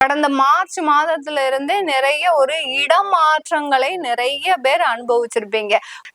கடந்த மார்ச் மாதத்துல இருந்தே நிறைய ஒரு இடமாற்றங்களை நிறைய பேர் அனுபவிச்சிருப்பீங்க.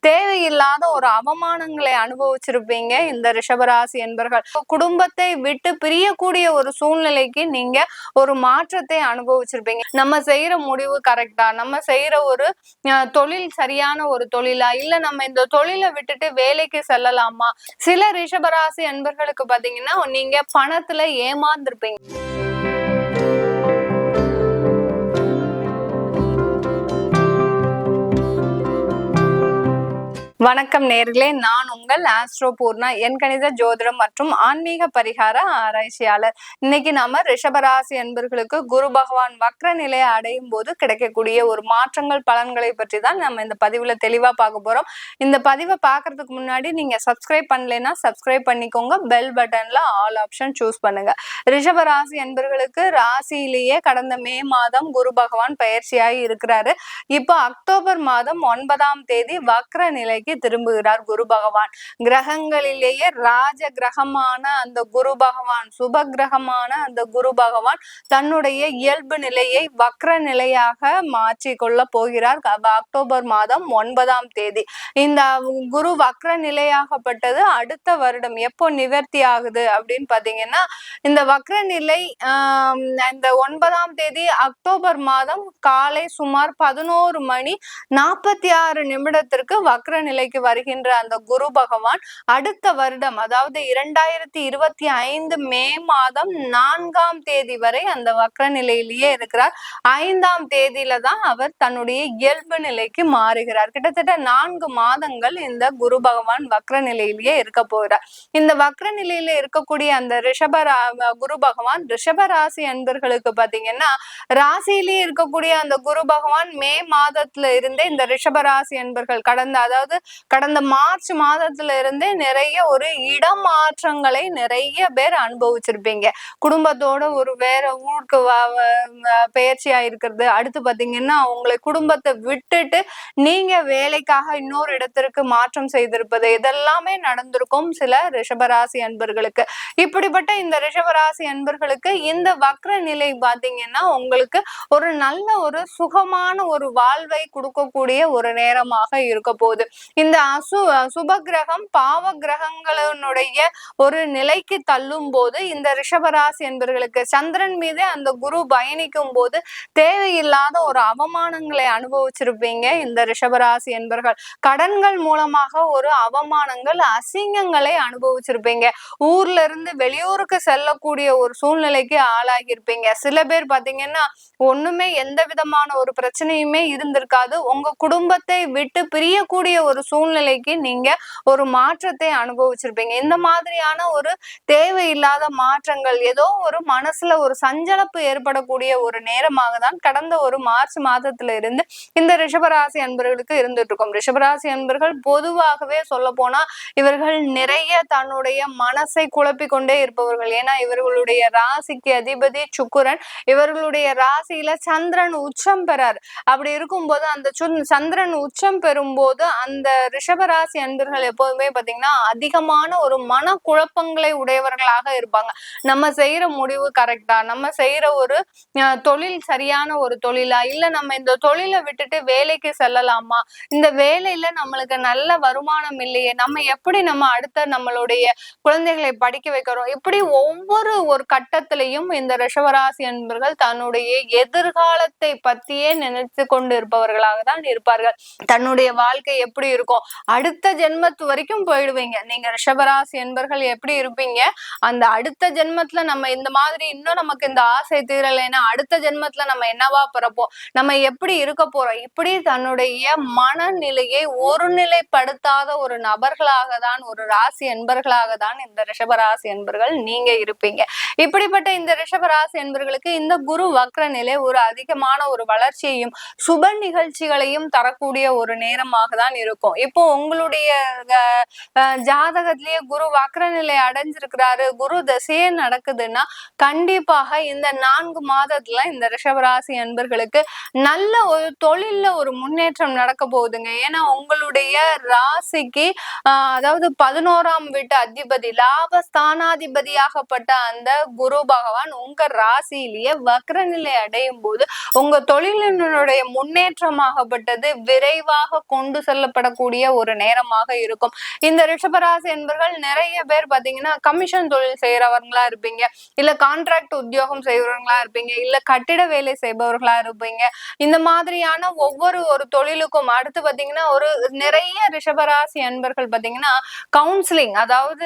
தேவையில்லாத ஒரு அவமானங்களை அனுபவிச்சிருப்பீங்க இந்த ரிஷபராசி என்பர்கள். குடும்பத்தை விட்டு பிரியக்கூடிய ஒரு சூழ்நிலைக்கு நீங்க ஒரு மாற்றத்தை அனுபவிச்சிருப்பீங்க. நம்ம செய்யற முடிவு கரெக்டா, நம்ம செய்யற ஒரு தொழில் சரியான ஒரு தொழிலா, இல்ல நம்ம இந்த தொழிலை விட்டுட்டு வேலைக்கு செல்லலாமா? சில ரிஷபராசி என்பர்களுக்கு பாத்தீங்கன்னா நீங்க பணத்துல ஏமாந்துருப்பீங்க. வணக்கம் நேர்களே, நான் உங்கள் ஆஸ்ட்ரோ பூர்ணா, எண்கணித ஜோதிடம் மற்றும் ஆன்மீக பரிகார ஆராய்ச்சியாளர். இன்னைக்கு நாம ரிஷபராசி என்பர்களுக்கு குரு பகவான் வக்ர நிலையை அடையும் போது கிடைக்கக்கூடிய ஒரு மாற்றங்கள் பலன்களை பற்றி தான் நம்ம இந்த பதிவுல தெளிவா பார்க்க போறோம். இந்த பதிவை பார்க்கறதுக்கு முன்னாடி நீங்க சப்ஸ்கிரைப் பண்ணலைன்னா சப்ஸ்கிரைப் பண்ணிக்கோங்க. பெல் பட்டன்ல ஆல் ஆப்ஷன் சூஸ் பண்ணுங்க. ரிஷபராசி என்பர்களுக்கு ராசியிலேயே கடந்த மே மாதம் குரு பகவான் பயிற்சியாகி இருக்கிறாரு. இப்போ அக்டோபர் மாதம் 9ஆம் தேதி வக்ர நிலைக்கு திரும்புகிறார் குரு பகவான். கிரகங்களிலேயே ராஜ கிரகமான அந்த குரு பகவான், சுப கிரகமான அந்த குரு பகவான் தன்னுடைய இயல்பு நிலையை வக்ர நிலையாக மாற்றி கொள்ள போகிறார் அக்டோபர் மாதம் 9ஆம் தேதி. இந்த குரு வக்ர நிலையாகப்பட்டது அடுத்த வருடம் எப்போ நிவர்த்தி ஆகுது அப்படின்னு பாத்தீங்கன்னா, இந்த வக்ர நிலை இந்த 9ஆம் தேதி அக்டோபர் மாதம் காலை சுமார் 11:46 வக்ர நிலைக்கு வருகின்ற அந்த குரு பகவான் அடுத்த வருடம், அதாவது 2025 மே மாதம் 4ஆம் தேதி வரை அந்த வக்ர நிலையிலேயே இருக்கிறார். 5ஆம் தேதியில தான் அவர் தன்னுடைய இயல்பு நிலைக்கு மாறுகிறார். கிட்டத்தட்ட 4 மாதங்கள் இந்த குரு பகவான் வக்ர நிலையிலேயே இருக்க போகிறார். இந்த வக்ர நிலையில இருக்கக்கூடிய அந்த குரு பகவான் ரிஷபராசி அன்பர்களுக்கு பாத்தீங்கன்னா, ராசியிலேயே இருக்கக்கூடிய அந்த குரு பகவான் மே மாதத்துல இருந்தே இந்த ரிஷபராசி அன்பர்கள் கடந்த மார்ச் மாதத்துல இருந்தே நிறைய ஒரு இடமாற்றங்களை நிறைய பேர் அனுபவிச்சிருப்பீங்க. குடும்பத்தோட ஒரு வேற ஊருக்கு பயிற்சி ஆயிருக்கிறது, அடுத்து பாத்தீங்கன்னா உங்களை குடும்பத்தை விட்டுட்டு நீங்க வேலைக்காக இன்னொரு இடத்திற்கு மாற்றம் செய்திருப்பது, இதெல்லாமே நடந்திருக்கும் சில ரிஷபராசி அன்பர்களுக்கு. இப்படிப்பட்ட இந்த ரிஷபராசி அன்பர்களுக்கு இந்த வக்ர நிலை பாத்தீங்கன்னா உங்களுக்கு ஒரு நல்ல ஒரு சுகமான ஒரு வாழ்வை கொடுக்கக்கூடிய ஒரு நேரமாக இருக்க போகுது. இந்த சுப கிரகம் பாவ கிரகங்களுடைய ஒரு நிலைக்கு தள்ளும் போது இந்த ரிஷபராசி என்பர்களுக்கு சந்திரன் மீதே அந்த குரு பயணிக்கும் போது தேவையில்லாத ஒரு அவமானங்களை அனுபவிச்சிருப்பீங்க இந்த ரிஷபராசி என்பர்கள். கடன்கள் மூலமாக ஒரு அவமானங்கள் அசிங்கங்களை அனுபவிச்சிருப்பீங்க. ஊர்ல இருந்து வெளியூருக்கு செல்லக்கூடிய ஒரு சூழ்நிலைக்கு ஆளாகியிருப்பீங்க. சில பேர் பாத்தீங்கன்னா ஒண்ணுமே எந்த விதமான ஒரு பிரச்சனையுமே இருந்திருக்காது. உங்க குடும்பத்தை விட்டு பிரியக்கூடிய ஒரு சூழ்நிலைக்கு நீங்க ஒரு மாற்றத்தை அனுபவிச்சிருப்பீங்க. இந்த மாதிரியான ஒரு தேவையில்லாத மாற்றங்கள், ஏதோ ஒரு மனசுல ஒரு சஞ்சலப்பு ஏற்படக்கூடிய ஒரு நேரமாக தான் கடந்த ஒரு மார்ச் மாதத்துல இருந்து இந்த ரிஷபராசி அன்பர்களுக்கு இருந்துட்டு இருக்கும். ரிஷபராசி அன்பர்கள் பொதுவாகவே சொல்ல போனா இவர்கள் நிறைய தன்னுடைய மனசை குழப்பி கொண்டே இருப்பவர்கள். ஏன்னா இவர்களுடைய ராசிக்கு அதிபதி சுக்கிரன், இவர்களுடைய ராசியில சந்திரன் உச்சம் பெறார். அப்படி இருக்கும்போது அந்த சந்திரன் உச்சம் பெறும்போது அந்த ரிஷபராசி அன்பர்கள் எப்போதுமே பாத்தீங்கன்னா அதிகமான ஒரு மன குழப்பங்களை உடையவர்களாக இருப்பாங்க. நம்ம செய்யற முடிவு கரெக்டா, நம்ம செய்யற ஒரு தொழில் சரியான ஒரு தொழிலா, இல்ல நம்ம இந்த தொழிலை விட்டுட்டு வேலைக்கு செல்லலாமா, இந்த வேலையில நம்மளுக்கு நல்ல வருமானம் இல்லையே, நம்ம எப்படி நம்ம அடுத்த நம்மளுடைய குழந்தைகளை படிக்க வைக்கிறோம், இப்படி ஒவ்வொரு ஒரு கட்டத்திலையும் இந்த ரிஷபராசி அன்பர்கள் தன்னுடைய எதிர்காலத்தை பத்தியே நினைத்து கொண்டு இருப்பவர்களாக தான் இருப்பார்கள். தன்னுடைய வாழ்க்கை எப்படி இருக்கும், அடுத்த ஜென்மத்து வரைக்கும் போயிடுவீங்க. நீங்க ரிஷபராசி என்பர்கள் எப்படி இருப்பீங்க, அந்த அடுத்த ஜென்மத்துல நம்ம இந்த மாதிரி இன்னும் நமக்கு இந்த ஆசை தீரலைன்னா அடுத்த ஜென்மத்துல நம்ம என்னவா பிறப்போம், நம்ம எப்படி இருக்க போறோம், இப்படி தன்னுடைய மனநிலையை ஒருநிலைப்படுத்தாத ஒரு நபர்களாக தான், ஒரு ராசி என்பர்களாக தான் இந்த ரிஷபராசி என்பர்கள் நீங்க இருப்பீங்க. இப்படிப்பட்ட இந்த ரிஷபராசி என்பர்களுக்கு இந்த குரு வக்ர நிலை ஒரு அதிகமான ஒரு வளர்ச்சியையும் சுப நிகழ்ச்சிகளையும் தரக்கூடிய ஒரு நேரமாக தான் இருக்கும். இருக்கும். இப்போ உங்களுடைய ஜாதகத்திலேயே குரு வக்ர நிலை அடைஞ்சிருக்கிறாரு, குரு தசையே நடக்குதுன்னா கண்டிப்பாக இந்த 4 மாதத்துல இந்த ரிஷபராசி அன்பர்களுக்கு நல்ல ஒரு தொழில்ல ஒரு முன்னேற்றம் நடக்க போகுதுங்க. ஏன்னா உங்களுடைய ராசிக்கு அதாவது 11ஆம் வீட்டு அதிபதி லாபஸ்தானாதிபதியாகப்பட்ட அந்த குரு பகவான் உங்க ராசியிலேயே வக்ர நிலை அடையும் போது உங்க தொழிலினுடைய முன்னேற்றமாகப்பட்டது விரைவாக கொண்டு செல்லப்படக்கூடிய ஒரு நேரமாக இருக்கும். இந்த ரிஷபராசி என்பர்கள் நிறைய பேர் பாத்தீங்கன்னா கமிஷன் தொழில் செய்யறவங்களா இருப்பீங்க, இல்ல கான்ட்ராக்ட் உத்தியோகம் செய்யறவங்களா இருப்பீங்க, இல்ல கட்டிட வேலை செய்பவர்களா இருப்பீங்க. இந்த மாதிரியான ஒவ்வொரு ஒரு தொழிலுக்கும் அடுத்து பாத்தீங்கன்னா ஒரு நிறைய ரிஷபராசி அன்பர்கள் பாத்தீங்கன்னா கவுன்சிலிங், அதாவது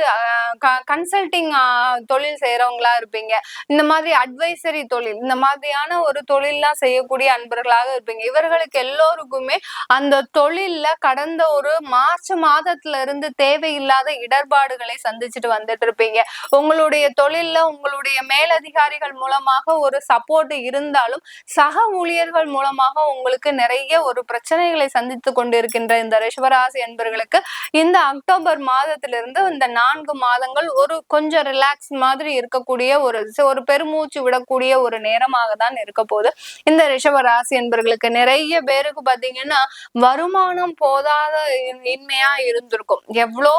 கன்சல்டிங் தொழில் செய்யறவங்களா இருப்பீங்க. இந்த மாதிரி அட்வைசரி தொழில், இந்த மாதிரியான ஒரு தொழில்லாம் செய்யக்கூடிய அன்பர்களாக இருப்பீங்க. இவர்களுக்கு எல்லோருக்குமே அந்த தொழில்ல கடந்த ஒரு மார்ச் மாதத்துல இருந்து தேவையில்லாத இடர்பாடுகளை சந்திச்சுட்டு வந்துட்டு இருப்பீங்க. உங்களுடைய தொழில்ல உங்களுடைய மேலதிகாரிகள் மூலமாக ஒரு சப்போர்ட் இருந்தாலும் சக ஊழியர்கள் மூலமாக உங்களுக்கு நிறைய ஒரு பிரச்சனைகளை சந்தித்து கொண்டிருக்கின்ற இந்த ரிஷபராசி அன்பர்களுக்கு இந்த அக்டோபர் மாதத்திலிருந்து இந்த 4 மாதங்கள் ஒரு கொஞ்சம் ரிலாக்ஸ் மாதிரி இருக்கக்கூடிய ஒரு பெருமூச்சு விடக்கூடிய ஒரு நேரமாக தான் இருக்க போகுது. இந்த ரிஷபராசி அன்பர்களுக்கு நிறைய பேருக்கு பாத்தீங்கன்னா வருமானம் போதாத இன்மையா இருந்திருக்கும். எவ்வளோ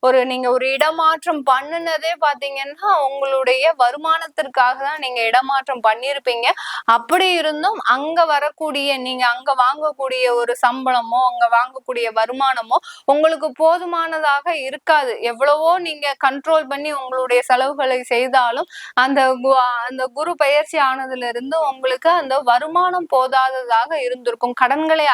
ஒரு நீங்க ஒரு இடமாற்றம் பண்ணுனதே பாத்தீங்கன்னா உங்களுடைய வருமானத்திற்காக தான் நீங்க இடமாற்றம் பண்ணிருப்பீங்க. அப்படி இருந்தும் அங்க வரக்கூடிய நீங்க அங்க வாங்கக்கூடிய ஒரு சம்பளமோ அங்க வாங்கக்கூடிய வருமானமோ உங்களுக்கு போதுமானதாக இருக்காது. எவ்வளவோ நீங்க கண்ட்ரோல் பண்ணி உங்களுடைய செலவுகளை செய்தாலும் அந்த குரு பயிற்சி ஆனதுல இருந்து உங்களுக்கு அந்த வருமானம் போதாததாக இருந்திருக்கும். கடன்களை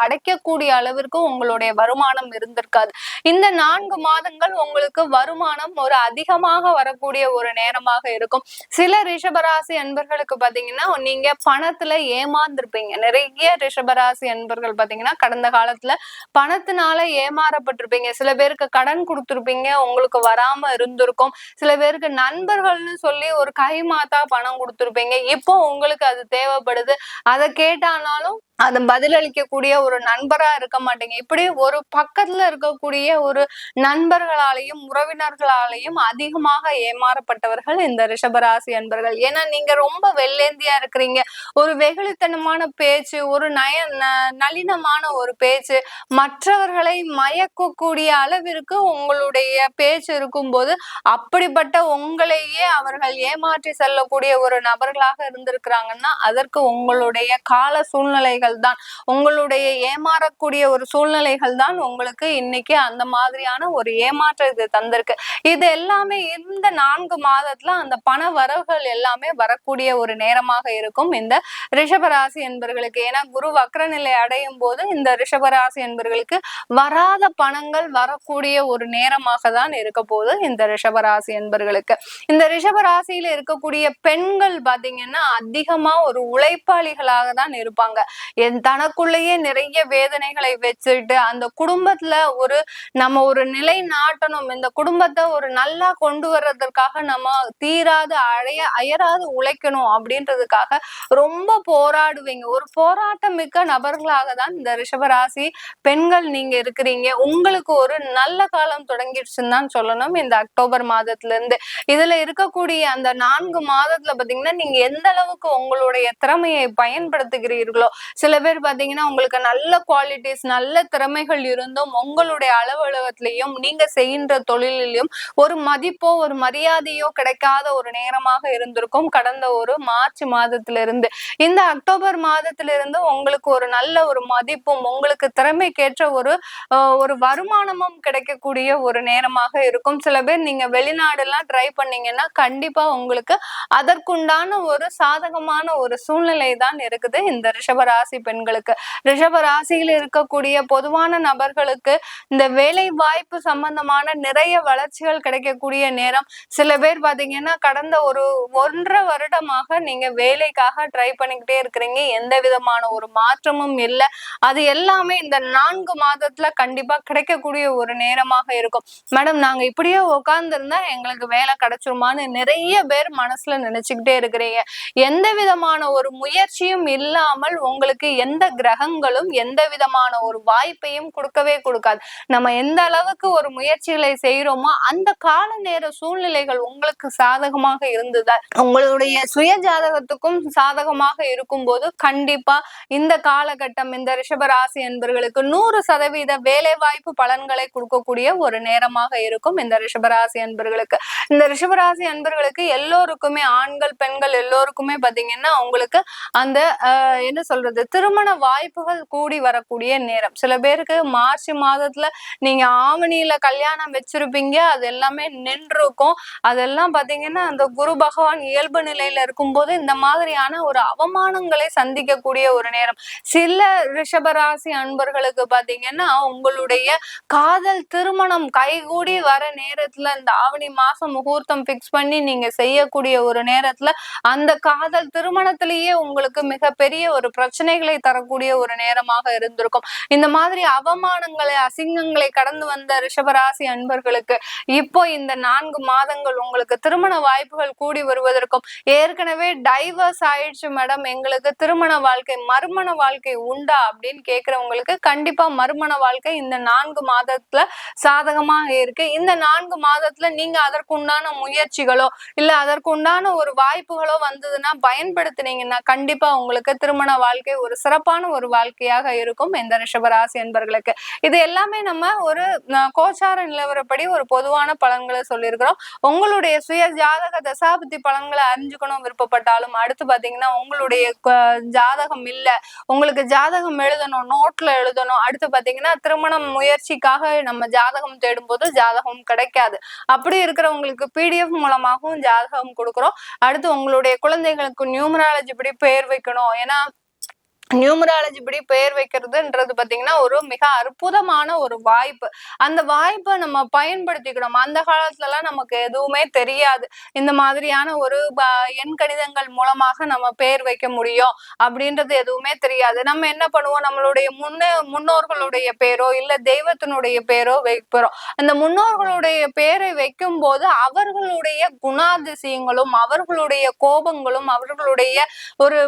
அடைக்கக்கூடிய அளவிற்கு உங்களுடைய வருமானம் இருந்திருக்காது. இந்த 4 மாதங்கள் உங்களுக்கு வருமானம் ஒரு அதிகமாக வரக்கூடிய ஒரு நேரமாக இருக்கும். சில ரிஷபராசி அன்பர்களுக்கு பாத்தீங்கன்னா நீங்க பணத்துல ஏமாந்திருப்பீங்க. நிறைய ரிஷபராசி அன்பர்கள் பாத்தீங்கன்னா கடந்த காலத்துல பணத்தினால ஏமாறப்பட்டிருப்பீங்க. சில பேருக்கு கடன் கொடுத்திருப்பீங்க, உங்களுக்கு வராம இருந்திருக்கும். சில பேருக்கு நண்பர்கள்னு சொல்லி ஒரு கைமாத்தா பணம் கொடுத்திருப்பீங்க. இப்போ உங்களுக்கு அது தேவைப்படுது, அதை கேட்டானாலும் அதை பதிலளிக்கக்கூடிய ஒரு நண்பரா இருக்க மாட்டீங்க. இப்படி ஒரு பக்கத்துல இருக்கக்கூடிய ஒரு நண்பர்களாலையும் உறவினர்களாலையும் அதிகமாக ஏமாறப்பட்டவர்கள் இந்த ரிஷபராசி அன்பர்கள். ஏன்னா நீங்க ரொம்ப வெள்ளேந்தியா இருக்கிறீங்க. ஒரு வெகுளித்தனமான பேச்சு, ஒரு நளினமான ஒரு பேச்சு, மற்றவர்களை மயக்கக்கூடிய அளவிற்கு உங்களுடைய பேச்சு இருக்கும்போது அப்படிப்பட்ட உங்களையே அவர்கள் ஏமாற்றி செல்லக்கூடிய ஒரு நபர்களாக இருந்திருக்கிறாங்கன்னா அதற்கு உங்களுடைய கால சூழ்நிலைகள் தான், உங்களுடைய ஏமாறக்கூடிய ஒரு சூழ்நிலைகள் தான் உங்களுக்கு இன்னைக்கு அந்த மாதிரியான ஒரு ஏமாற்றத்தை தந்திருக்கு. இது எல்லாமே இந்த 4 மாதத்துல அந்த பண வரவுகள் எல்லாமே வரக்கூடிய ஒரு நேரமாக இருக்கும் இந்த ரிஷபராசி என்பர்களுக்கு. ஏன்னா குரு வக்ர நிலை அடையும் போது இந்த ரிஷபராசி என்பர்களுக்கு வராத பணங்கள் வரக்கூடிய ஒரு நேரமாக தான் இருக்க போது இந்த ரிஷபராசி என்பர்களுக்கு. இந்த ரிஷபராசியில இருக்கக்கூடிய பெண்கள் பாத்தீங்கன்னா அதிகமா ஒரு உழைப்பாளிகளாக தான் இருப்பாங்க. தனக்குள்ளேயே நிறைய வேதனைகளை வச்சுட்டு அந்த குடும்பத்துல நம்ம ஒரு நிலை நாட்டணும், இந்த குடும்பத்தை ஒரு நல்லா கொண்டு வர்றதற்காக நம்ம தீராது அயராது உழைக்கணும் அப்படின்றதுக்காக ரொம்ப போராடுவீங்க. ஒரு போராட்டம் மிக்க நபர்களாக தான் இந்த ரிஷபராசி பெண்கள் நீங்க இருக்கிறீங்க. உங்களுக்கு ஒரு நல்ல காலம் தொடங்கிடுச்சுன்னு தான் சொல்லணும். இந்த அக்டோபர் மாதத்துல இருந்து இதுல இருக்கக்கூடிய அந்த 4 மாதத்துல பாத்தீங்கன்னா நீங்க எந்த அளவுக்கு உங்களுடைய திறமையை பயன்படுத்துகிறீர்களோ, சில பேர் பாத்தீங்கன்னா உங்களுக்கு நல்ல குவாலிட்டிஸ் நல்ல திறமைகள் இருந்தும் உங்களுடைய அலுவலகத்திலையும் நீங்க செய்கின்ற தொழிலையும் ஒரு மதிப்போ ஒரு மரியாதையோ கிடைக்காத ஒரு நேரமாக இருந்திருக்கும் கடந்த ஒரு மார்ச் மாதத்திலிருந்து. இந்த அக்டோபர் மாதத்திலிருந்து உங்களுக்கு ஒரு நல்ல ஒரு மதிப்பும் உங்களுக்கு திறமைக்கேற்ற ஒரு வருமானமும் கிடைக்கக்கூடிய ஒரு நேரமாக இருக்கும். சில பேர் நீங்க வெளிநாடு எல்லாம் ட்ரை பண்ணீங்கன்னா கண்டிப்பா உங்களுக்கு அதற்குண்டான ஒரு சாதகமான ஒரு சூழ்நிலை தான் இருக்குது இந்த ரிஷபராசி பெண்களுக்கு. ரிஷபராசியில் இருக்கக்கூடிய பொதுவான நபர்களுக்கு இந்த வேலை வாய்ப்பு சம்பந்தமான நிறைய வளர்ச்சிகள் கிடைக்கக்கூடிய நேரம். சில பேர் பாத்தீங்கன்னா கடந்த ஒரு 1.5 வருடமாக நீங்க வேலைக்காக ட்ரை பண்ணிக்கிட்டே இருக்கிறீங்க, எந்த விதமான ஒரு மாற்றமும் இல்லை. அது எல்லாமே இந்த 4 மாதத்துல கண்டிப்பா கிடைக்கக்கூடிய ஒரு நேரமாக இருக்கும். மேடம் நாங்க இப்படியே உட்கார்ந்து இருந்தா எங்களுக்கு வேலை கிடைச்சிருமான்னு நிறைய பேர் மனசுல நினைச்சுக்கிட்டே இருக்கிறீங்க. எந்த விதமான ஒரு முயற்சியும் இல்லாமல் உங்களுக்கு உங்களுக்கு எந்த கிரகங்களும் எந்த விதமான ஒரு வாய்ப்பையும் கொடுக்கவே கொடுக்காது. நம்ம எந்த அளவுக்கு ஒரு முயற்சிகளை செய்யறோமோ அந்த கால நேர சூழ்நிலைகள் உங்களுக்கு சாதகமாக இருந்ததா, உங்களுடைய சுய ஜாதகத்துக்கும் சாதகமாக இருக்கும் போது கண்டிப்பா இந்த காலகட்டம் இந்த ரிஷபராசி அன்பர்களுக்கு 100% வேலை வாய்ப்பு பலன்களை கொடுக்கக்கூடிய ஒரு நேரமாக இருக்கும். இந்த ரிஷபராசி அன்பர்களுக்கு எல்லோருக்குமே, ஆண்கள் பெண்கள் எல்லோருக்குமே பாத்தீங்கன்னா உங்களுக்கு அந்த என்ன சொல்றது, திருமண வாய்ப்புகள் கூடி வரக்கூடிய நேரம். சில பேருக்கு மார்ச் மாதத்துல நீங்க ஆவணியில கல்யாணம் வச்சிருப்பீங்க, அது எல்லாமே நின்றுக்கும். அதெல்லாம் பாத்தீங்கன்னா அந்த குரு பகவான் இயல்பு நிலையில இருக்கும்போது இந்த மாதிரியான ஒரு அவமானங்களை சந்திக்கக்கூடிய ஒரு நேரம். சில ரிஷபராசி அன்பர்களுக்கு பாத்தீங்கன்னா உங்களுடைய காதல் திருமணம் கைகூடி வர நேரத்துல இந்த ஆவணி மாசம் முகூர்த்தம் பிக்ஸ் பண்ணி நீங்க செய்யக்கூடிய ஒரு நேரத்துல அந்த காதல் திருமணத்திலேயே உங்களுக்கு மிகப்பெரிய ஒரு பிரச்சனைகளை தரக்கூடிய ஒரு நேரமாக இருந்திருக்கும். இந்த மாதிரி அவமானங்களை அசிங்கங்களை கடந்து வந்த ரிஷபராசி அன்பர்களுக்கு இப்போ இந்த 4 மாதங்கள் உங்களுக்கு திருமண வாய்ப்புகள் கூடி வருவதற்கும், ஏற்கனவே டைவர்ஸ் ஆயிடுச்சு மேடம், எங்களுக்கு திருமண வாழ்க்கை மறுமண வாழ்க்கை உண்டா அப்படின்னு கேட்கிறவங்களுக்கு கண்டிப்பா மறுமண வாழ்க்கை இந்த 4 மாதத்துல சாதகமாக இருக்கு. இந்த 4 மாதத்துல நீங்க அதற்குண்டான முயற்சிகளோ இல்ல அதற்குண்டான ஒரு வாய்ப்புகளோ வந்ததுன்னா பயன்படுத்தினீங்கன்னா கண்டிப்பா உங்களுக்கு திருமண வாழ்க்கை ஒரு சிறப்பான ஒரு வாழ்க்கையாக இருக்கும் இந்த ரிஷபராசி என்பர்களுக்கு. இது எல்லாமே நம்ம ஒரு கோச்சார நிலவரப்படி ஒரு பொதுவான பலன்களை சொல்லியிருக்கிறோம். உங்களுடைய சுய ஜாதக தசாபுத்தி பலன்களை அறிஞ்சுக்கணும் விருப்பப்பட்டாலும், அடுத்து பாத்தீங்கன்னா உங்களுடைய ஜாதகம் இல்ல, உங்களுக்கு ஜாதகம் எழுதணும், நோட்ல எழுதணும், அடுத்து பாத்தீங்கன்னா திருமணம் முயற்சிக்காக நம்ம ஜாதகம் தேடும் போது ஜாதகம் கிடைக்காது, அப்படி இருக்கிறவங்களுக்கு PDF மூலமாகவும் ஜாதகம் கொடுக்குறோம். அடுத்து உங்களுடைய குழந்தைகளுக்கு நியூமராலஜி படி பெயர் வைக்கணும், ஏன்னா நியூமராலஜி படி பெயர் வைக்கிறதுன்றது பாத்தீங்கன்னா ஒரு மிக அற்புதமான ஒரு வாய்ப்பு. அந்த வாய்ப்பை நம்ம பயன்படுத்திக்கணும். அந்த காலத்துல எல்லாம் நமக்கு எதுவுமே தெரியாது, இந்த மாதிரியான ஒரு எண் கணிதங்கள் மூலமாக நம்ம பெயர் வைக்க முடியும் அப்படின்றது எதுவுமே தெரியாது. நம்ம என்ன பண்ணுவோம், நம்மளுடைய முன்னோர்களுடைய பேரோ இல்ல தெய்வத்தினுடைய பேரோ வைக்கிறோம். அந்த முன்னோர்களுடைய பேரை வைக்கும் போது அவர்களுடைய குணாதிசயங்களும் அவர்களுடைய கோபங்களும் அவர்களுடைய ஒரு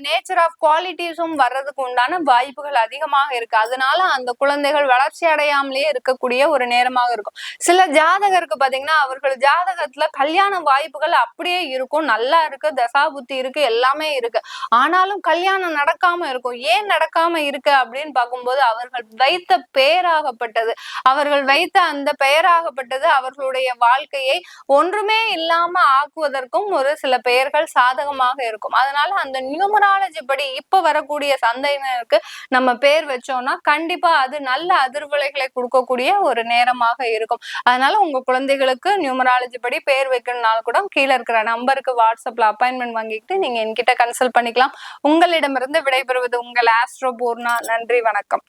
நேச்சர் ஆஃப் குவாலிட்டிஸும் வர்றதுக்கு உண்டான வாய்ப்புகள் அதிகமாக இருக்கு. அதனால அந்த குழந்தைகள் வளர்ச்சி அடையாமலேயே இருக்கக்கூடிய ஒரு நேரமாக இருக்கும். சில ஜாதகருக்கு பாத்தீங்கன்னா அவர்கள் ஜாதகத்துல கல்யாண வாய்ப்புகள் அப்படியே இருக்கும், நல்லா இருக்கு, தசாபுத்தி இருக்கு, எல்லாமே இருக்கு, ஆனாலும் கல்யாணம் நடக்காம இருக்கும். ஏன் நடக்காம இருக்கு அப்படின்னு பார்க்கும்போது அவர்கள் வைத்த பெயராகப்பட்டது, அந்த பெயராகப்பட்டது அவர்களுடைய வாழ்க்கையை ஒன்றுமே இல்லாம ஆக்குவதற்கும் ஒரு சில பெயர்கள் சாதகமாக இருக்கும். அதனால அந்த நியூமராலஜி படி இப்ப வரக்கூடிய சந்தையினருக்கு நம்ம பேர் வச்சோம்னா கண்டிப்பா அது நல்ல அதிர்வலைகளை கொடுக்கக்கூடிய ஒரு நேரமாக இருக்கும். அதனால உங்க குழந்தைகளுக்கு நியூமராலஜி படி பேர் வைக்கணும்னால கூட கீழே இருக்கிற நம்பருக்கு வாட்ஸ்அப்ல அப்பாயின்மெண்ட் வாங்கிட்டு நீங்க என்கிட்ட கன்சல்ட் பண்ணிக்கலாம். உங்களிடமிருந்து விடைபெறுவது உங்கள் ஆஸ்ட்ரோ பூர்ணா. நன்றி, வணக்கம்.